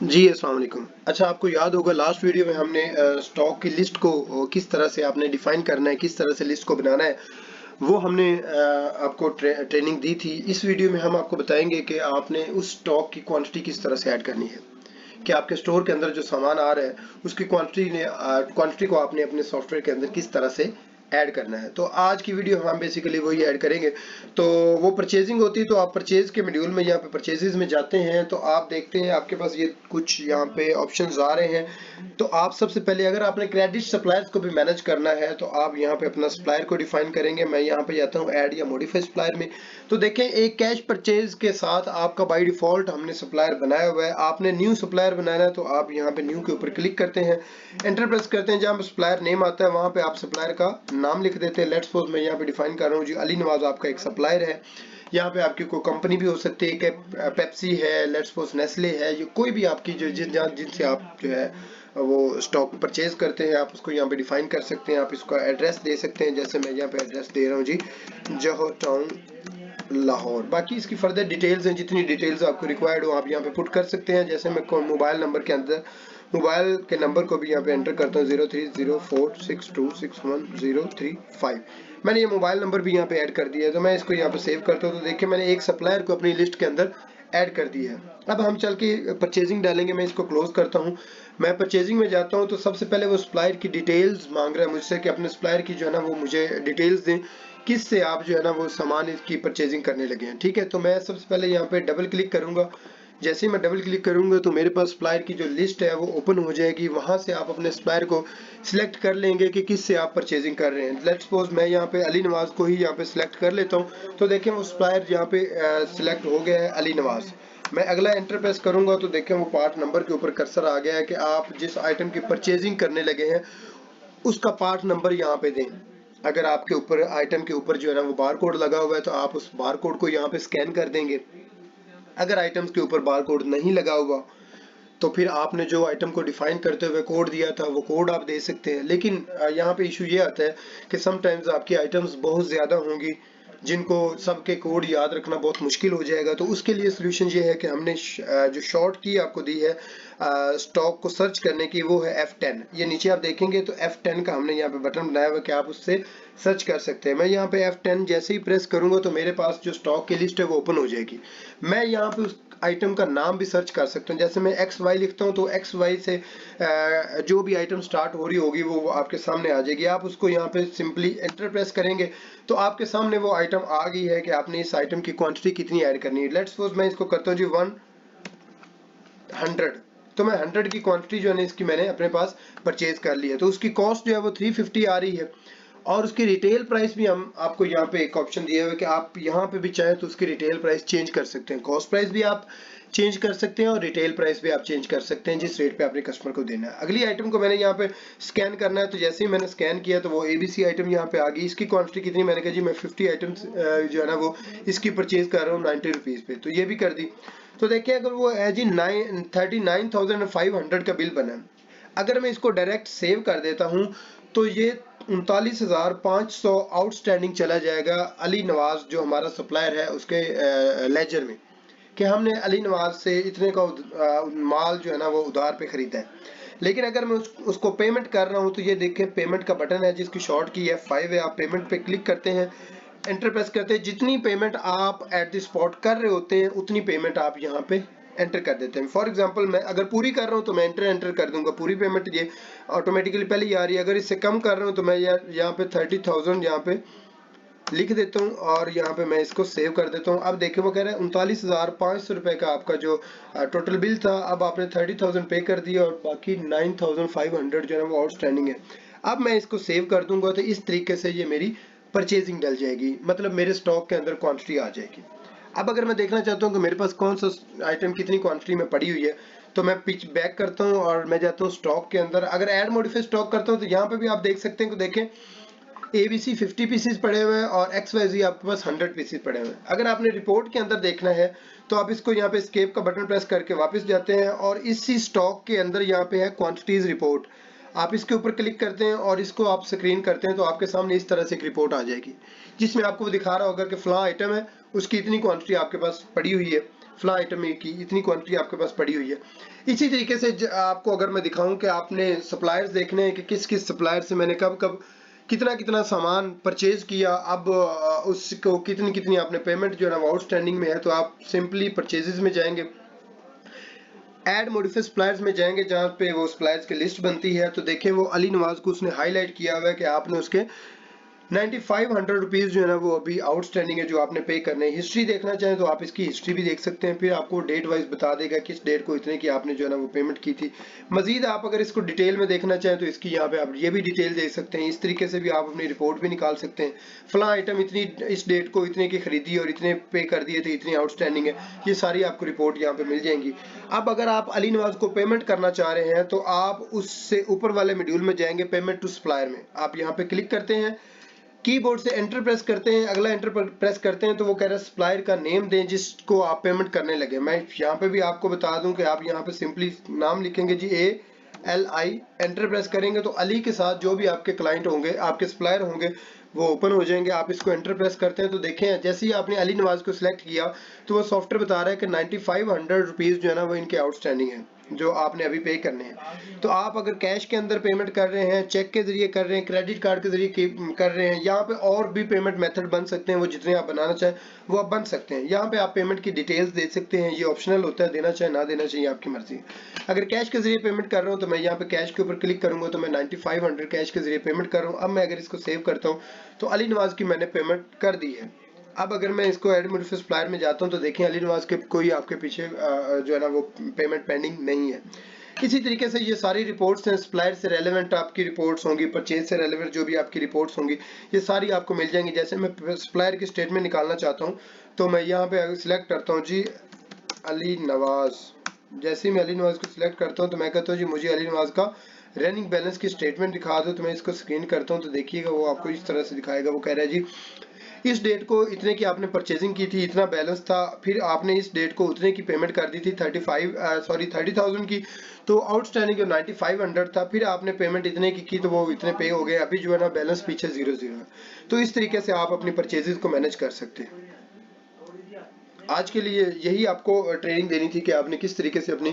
जी, अस्सलाम वालेकुम। अच्छा, आपको याद होगा लास्ट वीडियो में हमने स्टॉक की लिस्ट को किस तरह से आपने डिफाइन करना है, किस तरह से लिस्ट को बनाना है, वो हमने आपको ट्रेनिंग दी थी। इस वीडियो में हम आपको बताएंगे कि आपने उस स्टॉक की क्वांटिटी किस तरह से ऐड करनी है, कि आपके स्टोर के अंदर जो सामान आ रहा है उसकी क्वांटिटी को आपने अपने सॉफ्टवेयर के अंदर किस तरह से ऐड करना है। तो आज की वीडियो हम बेसिकली वही ऐड करेंगे। तो वो परचेजिंग होती है, तो आप परचेज के मॉड्यूल में यहाँ पे परचेजेस में जाते हैं तो आप देखते हैं आपके पास ये कुछ यहाँ पे ऑप्शंस आ रहे हैं। तो आप सबसे पहले अगर आपने क्रेडिट सप्लायर्स को भी मैनेज करना है तो आप यहाँ पे अपना सप्लायर को डिफाइन करेंगे। मैं यहाँ पे जाता हूँ ऐड या मॉडिफाई सप्लायर में। तो देखें, एक कैश परचेज के साथ आपका बाय डिफॉल्ट हमने सप्लायर बनाया हुआ है। आपने न्यू सप्लायर बनाना है तो आप यहाँ पे न्यू के ऊपर क्लिक करते हैं, एंटर प्रेस करते हैं, जहाँ पे सप्लायर नेम आता है वहां पे आप सप्लायर का नाम लिख देते हैं। लेट्स सपोज मैं यहाँ पे डिफाइन कर रहा हूँ जी अली नवाज आपका एक सप्लायर है। यहाँ पे आपकी कोई कंपनी भी हो सकती है कि पेप्सी है, लेट्स सपोज नेस्ले है, ये कोई भी आपकी जो जिनसे आप जो है वो स्टॉक परचेज करते हैं आप उसको यहाँ पे डिफाइन कर सकते हैं। आप इसका एड्रेस दे सकते हैं, जैसे मैं यहाँ पे एड्रेस दे रहा हूँ जी जौहर टाउन लाहौर। बाकी इसकी फर्दर डिटेल्स हैं, जितनी डिटेल्स आपको रिक्वायर्ड हो आप यहाँ पे पुट कर सकते हैं। जैसे मैं मोबाइल नंबर के अंदर मोबाइल के नंबर को भी यहाँ पे एंटर करता हूँ 0304626103 मैंने ये मोबाइल नंबर भी यहाँ पे ऐड कर दिया है। तो मैं इसको यहाँ पे सेव करता हूँ। तो देखिए मैंने एक सप्लायर को अपनी लिस्ट के अंदर ऐड कर दिया है। अब हम चल के परचेजिंग डालेंगे। मैं इसको क्लोज करता हूँ, मैं परचेजिंग में जाता हूँ। तो सबसे पहले वो सप्लायर की डिटेल्स मांग रहा है मुझसे कि अपने सप्लायर की जो है ना वो मुझे डिटेल्स दें, किससे आप जो है ना वो सामान इसकी परचेजिंग करने लगे हैं। ठीक है, तो मैं सबसे पहले यहाँ पे डबल क्लिक करूंगा। जैसे ही मैं डबल क्लिक करूंगा तो मेरे पास सप्लायर की जो लिस्ट है वो ओपन हो जाएगी। वहां से आप अपने सप्लायर को सिलेक्ट कर लेंगे कि किससे आप परचेजिंग कर रहे हैं। लेट्स सपोज मैं यहाँ पे अली नवाज को ही यहाँ पे सिलेक्ट कर लेता हूँ। तो देखें वो सप्लायर यहाँ पे सिलेक्ट हो गया है, अली नवाज। मैं अगला एंटर प्रेस करूंगा तो देखें वो पार्ट नंबर के ऊपर कर्सर आ गया है कि आप जिस आइटम की परचेजिंग करने लगे हैं उसका पार्ट नंबर यहाँ पे दें। अगर आपके ऊपर आइटम के ऊपर जो है ना वो बार कोड लगा हुआ है तो आप उस बार कोड को यहाँ पे स्कैन कर देंगे। अगर आइटम्स के ऊपर बार कोड नहीं लगा हुआ तो फिर आपने जो आइटम को डिफाइन करते हुए कोड दिया था वो कोड आप दे सकते हैं। लेकिन यहाँ पे इशू ये आता है कि समटाइम्स आपकी आइटम्स बहुत ज़्यादा होंगी जिनको सबके कोड याद रखना बहुत मुश्किल हो जाएगा। तो उसके लिए सोल्यूशन ये है कि हमने जो शॉर्ट की आपको दी है स्टॉक को सर्च करने की, वो है F10। ये नीचे आप देखेंगे तो F10 का हमने यहाँ पे बटन बनाया हुआ कि आप उससे सर्च कर सकते हैं। मैं यहाँ पे F10 जैसे ही प्रेस करूंगा तो मेरे पास जो स्टॉक की लिस्ट है वो ओपन हो जाएगी। मैं यहाँ पे उस आइटम का नाम भी सर्च कर सकता हूँ। जैसे मैं XY लिखता हूँ तो XY से जो भी आइटम स्टार्ट हो रही होगी वो आपके सामने आ जाएगी। आप उसको यहाँ पे सिंपली एंटर प्रेस करेंगे तो आपके सामने वो आइटम आ गई है कि आपने इस आइटम की क्वांटिटी कितनी ऐड करनी है। लेट्स सपोज मैं इसको करता हूँ जी 100। तो मैं 100 की क्वांटिटी जो है ना इसकी मैंने अपने पास परचेज कर ली है। तो उसकी कॉस्ट जो है वो 350 आ रही है। और उसकी रिटेल प्राइस भी हम आपको यहाँ पे एक ऑप्शन दिया हुआ है कि आप यहाँ पे भी चाहें तो उसकी रिटेल प्राइस चेंज कर सकते हैं। कॉस्ट प्राइस भी आप चेंज कर सकते हैं और रिटेल प्राइस भी आप चेंज कर सकते हैं जिस रेट पे आपने कस्टमर को देना है। अगली आइटम को मैंने यहाँ पे स्कैन करना है। तो जैसे ही मैंने स्कैन किया तो वो ABC आइटम यहाँ पे आ गई। इसकी क्वांटिटी कितनी, मैंने कहा जी मैं 50 आइटम्स जो है ना वो इसकी परचेज कर रहा हूँ 90 रुपीज़ पे। तो ये भी कर दी। तो देखिए अगर वो है जी 39,500 का बिल बना है। अगर मैं इसको डायरेक्ट सेव कर देता हूँ तो ये 39,500 आउटस्टैंडिंग चला जाएगा अली नवाज जो हमारा सप्लायर है उसके लेजर में, कि हमने अली नवाज से इतने का माल जो है ना वो उधार पे खरीदा है। लेकिन अगर मैं उसको पेमेंट कर रहा हूँ तो ये देखें पेमेंट का बटन है जिसकी शॉर्ट की F5 है। आप पेमेंट पे क्लिक करते हैं, एंटर प्रेस करते हैं। जितनी पेमेंट आप एट द स्पॉट कर रहे होते हैं उतनी पेमेंट आप यहाँ पे एंटर कर देते हैं। फॉर एग्जांपल मैं अगर पूरी कर रहा हूँ तो मैं एंटर कर दूंगा, पूरी पेमेंट ये ऑटोमेटिकली पहले ही आ रही है। अगर इससे कम कर रहा हूँ तो मैं यहाँ पे 30,000 यहाँ पे लिख देता हूँ और यहाँ पे मैं इसको सेव कर देता हूँ। अब देखिए वो कह रहा है 39,500 रुपए का आपका जो टोटल बिल था। अब आपने 30,000 पे कर दिया और बाकी 9,500 जो है वो आउटस्टैंडिंग है। अब मैं इसको सेव कर दूंगा तो इस तरीके से ये मेरी परचेजिंग डल जाएगी, मतलब मेरे स्टॉक के अंदर क्वांटिटी आ जाएगी। अब अगर मैं देखना चाहता हूँ कि मेरे पास कौन सा आइटम कितनी क्वांटिटी में पड़ी हुई है तो मैं पिच बैक करता हूँ और मैं जाता हूँ स्टॉक के अंदर। अगर ऐड मॉडिफाई स्टॉक करता हूँ तो यहाँ पे भी आप देख सकते हैं कि देखें ABC 50 पीसेस पड़े हुए हैं और XYZ आपके पास 100 पीसेस पड़े हुए हैं। अगर आपने रिपोर्ट के अंदर देखना है तो आप इसको यहाँ पे एस्केप का बटन प्रेस करके वापस जाते हैं और इसी स्टॉक के अंदर यहाँ पे है क्वांटिटीज रिपोर्ट। आप इसके ऊपर क्लिक करते हैं और इसको आप स्क्रीन करते हैं तो आपके सामने इस तरह से एक रिपोर्ट आ जाएगी जिसमें आपको दिखा रहा होगा कि फला आइटम है उसकी इतनी क्वांटिटी आपके पास पड़ी हुई है। फला आइटम की इतनी क्वांटिटी आपके पास पड़ी हुई है। इसी तरीके से आपको अगर मैं दिखाऊं कि आपने सप्लायर्स देखने हैं कि किस किस सप्लायर से मैंने कब कब कितना कितना सामान परचेज किया, अब उसको कितनी कितनी आपने पेमेंट जो है ना वो आउटस्टैंडिंग में है, तो आप सिंपली परचेजेस में जाएंगे, ऐड मॉडिफाई सप्लायर्स में जाएंगे जहां पे वो सप्लायर्स की लिस्ट बनती है, तो देखें वो अली नवाज को उसने हाईलाइट किया हुआ है कि आपने उसके 9500 रुपीज़ जो है ना वो अभी आउटस्टैंडिंग है जो आपने पे करने हैं। हिस्ट्री देखना चाहें तो आप इसकी हिस्ट्री भी देख सकते हैं, फिर आपको डेट वाइज बता देगा किस डेट को इतने की आपने जो है ना वो पेमेंट की थी। मजीद आप अगर इसको डिटेल में देखना चाहें तो इसकी यहाँ पे आप ये भी डिटेल देख सकते हैं। इस तरीके से भी आप अपनी रिपोर्ट भी निकाल सकते हैं, फला आइटम इतनी इस डेट को इतने की खरीदी और इतने पे कर दिए थे, इतनी आउटस्टैंडिंग है, ये सारी आपको रिपोर्ट यहाँ पे मिल जाएंगी। अब अगर आप अली नवाज को पेमेंट करना चाह रहे हैं तो आप उससे ऊपर वाले मॉड्यूल में जाएंगे, पेमेंट टू सप्लायर में आप यहाँ पे क्लिक करते हैं, कीबोर्ड से एंटर प्रेस करते हैं, अगला एंटर प्रेस करते हैं तो वो कह रहा है सप्लायर का नेम दें जिसको आप पेमेंट करने लगे। मैं यहाँ पे भी आपको बता दूं कि आप यहाँ पे सिंपली नाम लिखेंगे जी ALI, एंटर प्रेस करेंगे तो अली के साथ जो भी आपके क्लाइंट होंगे, आपके सप्लायर होंगे, वो ओपन हो जाएंगे। आप इसको एंटर प्रेस करते हैं तो देखें जैसे ही आपने अली नवाज को सिलेक्ट किया तो वो सॉफ्टवेयर बता रहा है कि 9500 रुपीज़ जो है ना वो इनके आउटस्टैंडिंग है जो आपने अभी पे करने हैं। तो आप अगर कैश के अंदर पेमेंट कर रहे हैं, चेक के जरिए कर रहे हैं, क्रेडिट कार्ड के जरिए कर रहे हैं, यहाँ पे और भी पेमेंट मेथड बन सकते हैं, वो जितने आप बनाना चाहें वो आप बन सकते हैं। यहाँ पे आप पेमेंट की डिटेल्स दे सकते हैं, ये ऑप्शनल होता है, देना चाहे ना देना चाहिए आपकी मर्जी। अगर कैश के जरिए पेमेंट कर रहा हूँ तो मैं यहाँ पे कैश के ऊपर क्लिक करूंगा तो मैं 9500 कैश के जरिए पेमेंट कर रहा हूँ। अब मैं अगर इसको सेव करता हूँ तो अली नवाज की मैंने पेमेंट कर दी है। अब अगर मैं इसको एड मॉडिफाई सप्लायर में जाता हूं तो देखें अली नवाज के कोई आपके पीछे जो है ना वो पेमेंट पेंडिंग नहीं है। इसी तरीके से ये सारी रिपोर्ट्स हैं, सप्लायर से रेलेवेंट आपकी रिपोर्ट्स होंगी, परचेज से रेलेवेंट जो भी आपकी रिपोर्ट्स होंगी ये सारी आपको मिल जाएंगी। जैसे मैं सप्लायर की स्टेटमेंट निकालना चाहता हूँ तो मैं यहाँ पे सिलेक्ट करता हूँ जी अली नवाज। जैसे ही मैं अली नवाज को सिलेक्ट करता हूँ तो मैं कहता हूँ जी मुझे अली नवाज का रनिंग बैलेंस की स्टेटमेंट दिखा दो, तो मैं इसको स्क्रीन करता हूँ तो देखिएगा वो आपको इस तरह से दिखाएगा। वो कह रहा है जी इस डेट को इतने की आपने परचेजिंग की थी, इतना बैलेंस था, फिर आपने इस डेट को उतने की पेमेंट कर दी थी 30,000 की, तो आउटस्टैंडिंग जो 9500 था, फिर आपने पेमेंट इतने की तो वो इतने पे हो गए, अभी जो है ना बैलेंस पीछे 0 है। तो इस तरीके से आप अपनी परचेजेस को मैनेज कर सकते हैं। आज के लिए यही आपको ट्रेनिंग देनी थी कि आपने किस तरीके से अपनी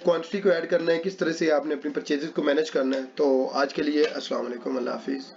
क्वांटिटी को ऐड करना है, किस तरह से आपने अपनी परचेजेस को मैनेज करना है। तो आज के लिए अस्सलाम वालेकुम, अल्लाह हाफिज़।